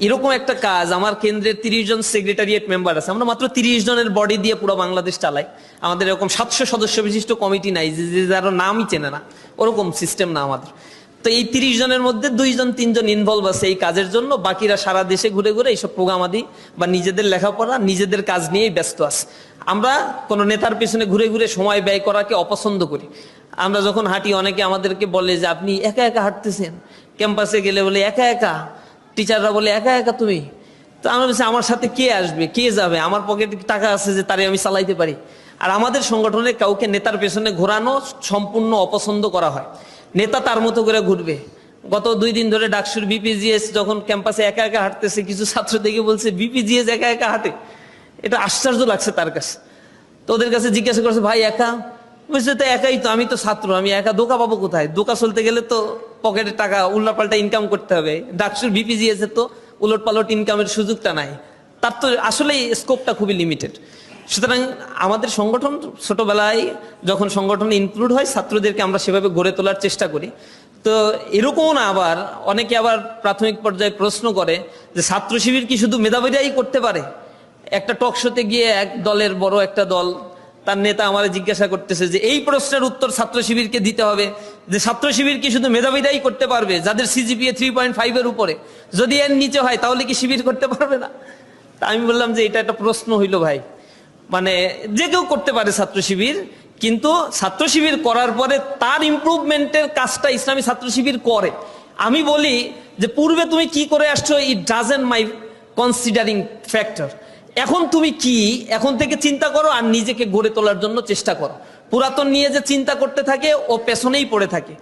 এরকম একটা কাজ আমার কেন্দ্রের 30 জন সেক্রেটারিয়েট মেম্বার আছে, আমরা মাত্র 30 জনের বডি দিয়ে পুরো বাংলাদেশ চালাই। আমাদের এরকম 700 সদস্য বিশিষ্ট কমিটি নাই যে যার নামই চেনে না, ওরকম সিস্টেম না আমাদের। তো এই 30 জনের মধ্যে 2 জন 3 জন ইনভলভ আছে এই কাজের জন্য, বাকিরা সারা দেশে ঘুরে ঘুরে এইসব প্রোগ্রাম আদি বা নিজেদের লেখাপড়া নিজেদের কাজ নিয়েই ব্যস্ত আছে। আমরা কোনো নেতার পেছনে ঘুরে ঘুরে সময় ব্যয় করাকে অপছন্দ করি। আমরা যখন হাঁটি অনেকে আমাদেরকে বলে যে আপনি একা একা হাঁটতেছেন, ক্যাম্পাসে গেলে বলে একা একা, টিচাররা বলে একা একা তুমি। তো আমরা বলছি আমার সাথে কে আসবে, কে যাবে, আমার পকেটে টাকা আছে যে তারে আমি চালাইতে পারি। আর আমাদের সংগঠনে কাউকে নেতার পেছনে ঘোরানো সম্পূর্ণ অপছন্দ করা হয়। নেতা তার মতো করে ঘুরবে। গত 2 দিন ধরে ডাকসুর বিপিজিএস যখন ক্যাম্পাসে একা একা হাঁটতেছে, কিছু ছাত্র দেখে বলছে বিপিজিএস একা একা হাঁটে। এটা আশ্চর্য লাগছে তার কাছে। তো ওদের কাছে জিজ্ঞাসা করছে ভাই একা? বুঝছে তো একাই তো, আমি তো ছাত্র, আমি একা দোকা পাবো কোথায়? দোকা চলতে গেলে তো পকেটে টাকা উল্টাপাল্টা ইনকাম করতে হবে। ডাকসুর বিপিজিএস তো উলট পালট ইনকামের সুযোগটা নাই, তার তো আসলে স্কোপটা খুবই লিমিটেড। সুতরাং আমাদের সংগঠন ছোটবেলায় যখন সংগঠনে ইনক্লুড হয়, ছাত্রদেরকে আমরা সেভাবে গড়ে তোলার চেষ্টা করি। তো এরকমও না, আবার অনেকে আবার প্রাথমিক পর্যায়ে প্রশ্ন করে যে ছাত্র শিবির কি শুধু মেধাবীরাই করতে পারে? একটা টক শোতে গিয়ে এক দলের বড় একটা দল, তার নেতা আমার জিজ্ঞাসা করতেছে যে এই প্রশ্নের উত্তর ছাত্র শিবিরকে দিতে হবে, যে ছাত্র শিবির কি শুধু মেধাবীরাই করতে পারবে যাদের সিজিপিএ 3.5 এর উপরে? যদি এর নিচে হয় তাহলে কি শিবির করতে পারবে না? তা আমি বললাম যে এটা একটা প্রশ্ন হইলো ভাই, মানে যে কেউ করতে পারে ছাত্র শিবির, কিন্তু ছাত্র শিবির করার পরে তার ইমপ্রুভমেন্টের কাজটা ইসলামী ছাত্র শিবির করে। আমি বলি যে পূর্বে তুমি কি করে আসছো, it doesn't my considering factor. এখন তুমি কি এখন থেকে চিন্তা করো আর নিজেকে গড়ে তোলার জন্য চেষ্টা করো। পুরাতন নিয়ে যে চিন্তা করতে থাকে ও পেছনেই পড়ে থাকে।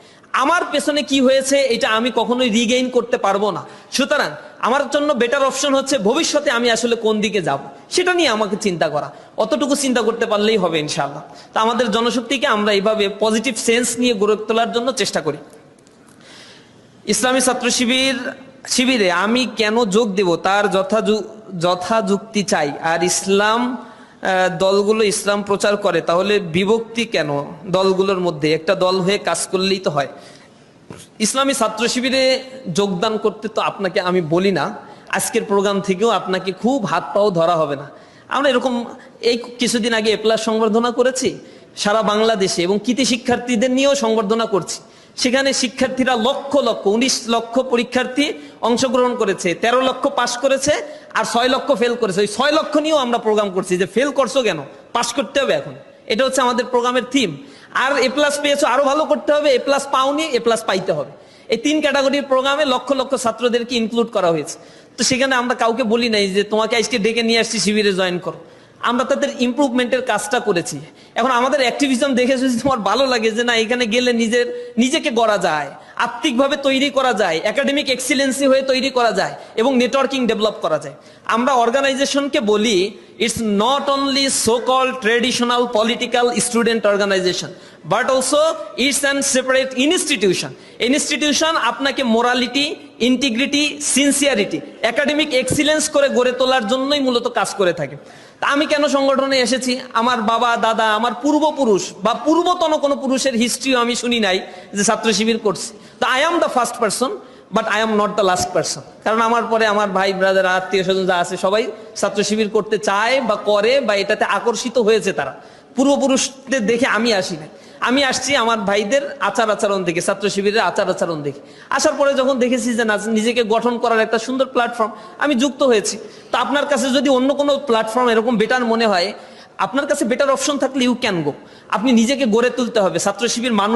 আমার পেছনে কি হয়েছে এটা আমি কখনোই রিগেইন করতে পারবো না। সুতরাং আমার জন্য বেটার অপশন হচ্ছে ভবিষ্যতে আমি আসলে কোন দিকে যাব সেটা নিয়ে আমাকে চিন্তা করা। অতটুকু চিন্তা করতে পারলেই হবে ইনশাআল্লাহ। তা আমাদের জনশক্তিকে আমরা এইভাবে পজিটিভ সেন্স নিয়ে গড়ে তোলার জন্য চেষ্টা করি। ইসলামী ছাত্র শিবিরে আমি কেন যোগ দেব তার যথাযুক্তি চাই। আর ইসলাম দলগুলো ইসলাম প্রচার করে, তাহলে বিভক্তি কেন? দলগুলোর মধ্যে একটা দল হয়ে কাজ করলেই তো হয়। ইসলামী ছাত্র শিবিরে যোগদান করতে তো আপনাকে আমি বলি না, আজকের প্রোগ্রাম থেকেও আপনাকে খুব হাত পাও ধরা হবে না। আমরা এরকম এই কিছুদিন আগে এ+ সংবর্ধনা করেছি সারা বাংলাদেশে, এবং কৃতি শিক্ষার্থীদের নিয়েও সংবর্ধনা করছি। সেখানে শিক্ষার্থীরা লক্ষ লক্ষ 19 লক্ষ পরীক্ষার্থী অংশগ্রহণ করেছে, 13 লক্ষ পাশ করেছে আর 6 লক্ষ ফেল করেছে। ওই 6 লক্ষ নিয়েও আমরা প্রোগ্রাম করছি যে ফেল করছো কেন, পাশ করতে হবে এখন। এটা হচ্ছে আমাদের প্রোগ্রামের থিম। আর এ+ পেয়েছো, আরো ভালো করতে হবে, এ+ পাওনি, এ+ পাইতে হবে। এই 3 ক্যাটাগরির প্রোগ্রামে লক্ষ লক্ষ ছাত্রদেরকে ইনক্লুড করা হয়েছে। তো সেখানে আমরা কাউকে বলি নাই যে তোমাকে আজকে ডেকে নিয়ে আসছি শিবিরে জয়েন করো। আমরা তাদের ইমপ্রুভমেন্টের কাজটা করেছি। এখন আমাদের অ্যাক্টিভিজম দেখে যদি তোমার ভালো লাগে যে না এখানে গেলে নিজেকে গড়া যায়, আত্মিকভাবে তৈরি করা যায়, একাডেমিক এক্সিলেন্সি হয়ে তৈরি করা যায় এবং নেটওয়ার্কিং ডেভেলপ করা যায়। আমরা অর্গানাইজেশনকে বলি it's not only so called traditional political student organisation, but also it's an separate institution. Institution আপনাকে morality, integrity, sincerity, academic excellence করে গড়ে তোলার জন্যই মূলত কাজ করে থাকে। আমি কেন সংগঠনে এসেছি? আমার বাবা দাদা, আমার পূর্বপুরুষ বা পূর্বতন কোনো পুরুষের হিস্ট্রিও আমি শুনি নাই যে ছাত্র শিবির করছে। তো I am the first person, but I am not the last person. কারণ আমার পরে আমার ভাই ব্রাদার, আত্মীয় স্বজন যা আছে সবাই ছাত্র শিবির করতে চায় বা করে বা এটাতে আকর্ষিত হয়েছে। তারা পূর্বপুরুষদের দেখে আমি আসি না, আমি আসছি আমার ভাইদের আচার আচরণ দেখে, ছাত্র শিবিরের আচার আচরণ দেখে। আসার পরে যখন দেখেছি যে না, নিজেকে গঠন করার একটা সুন্দর প্ল্যাটফর্ম, আমি যুক্ত হয়েছি। তো আপনার কাছে যদি অন্য কোনো প্ল্যাটফর্ম এরকম বেটার মনে হয়, আপনার কাছে বেটার অপশন থাকলে ইউ ক্যান গো। আপনি নিজেকে গড়ে তুলতে হবে। ছাত্র শিবির মানুষ